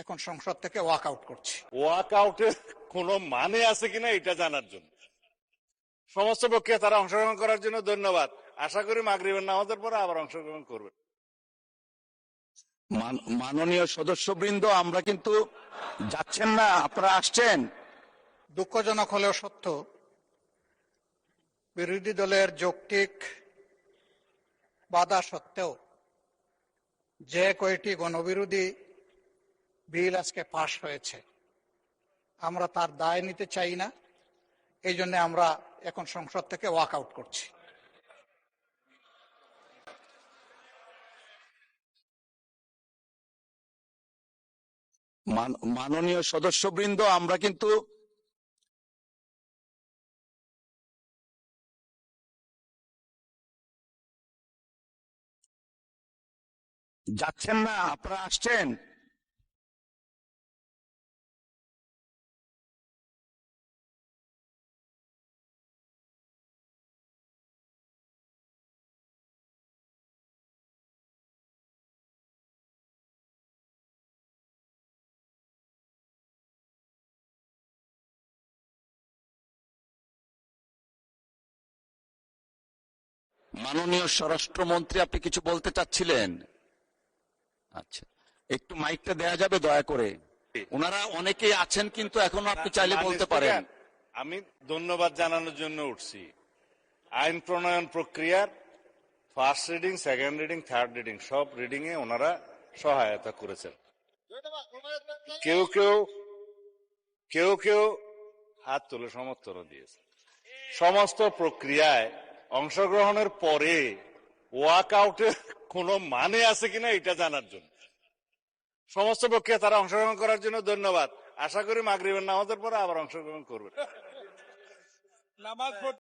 এখন সংসদ থেকে ওয়াক আউট করছি। ওয়াক আউটের কোন মানে আছে কিনা এটা জানার জন্য। সমস্ত পক্ষে তারা অংশগ্রহণ করার জন্য ধন্যবাদ। আশা করি মাগরিবের নামাজের পরে আবার অংশগ্রহণ করবে। মাননীয় সদস্যবৃন্দ, আমরা কিন্তু যাচ্ছেন না, আপনারা আসছেন। দুঃখজনক হলেও সত্য, বিরোধী দলের যৌক্তিক বাধা সত্ত্বেও যে কয়টি গণবিরোধী বিল আজকে পাশ হয়েছে, আমরা তার দায় নিতে চাই না। এই জন্য আমরা এখন সংসদ থেকে ওয়াক আউট করছি। মাননীয় সদস্যবৃন্দ, আমরা কিন্তু যাচ্ছেন না, আপনারা আসছেন। মাননীয় স্বরাষ্ট্রমন্ত্রী, আপনি কিছু বলতে চাচ্ছিলেন? আচ্ছা, একটু মাইকটা দেয়া যাবে দয়া করে? ওনারা অনেকেই আছেন, কিন্তু এখন আপনি চাইলে বলতে পারেন। আমি ধন্যবাদ জানানোর জন্য উঠছি। আইন প্রণয়ন প্রক্রিয়ার first reading, second reading, third reading সব রিডিং এ ওনারা সহায়তা করেছেন। কেউ কেউ হাত তুলে সমর্থন দিয়েছে। সমস্ত প্রক্রিয়ায় অংশগ্রহণের পরে ওয়াক আউটের কোন মানে আছে কিনা এটা জানার জন্য। সমস্ত পক্ষে তারা অংশগ্রহণ করার জন্য ধন্যবাদ। আশা করি মাগরিবের নামাজের পরে আবার অংশগ্রহণ করবে।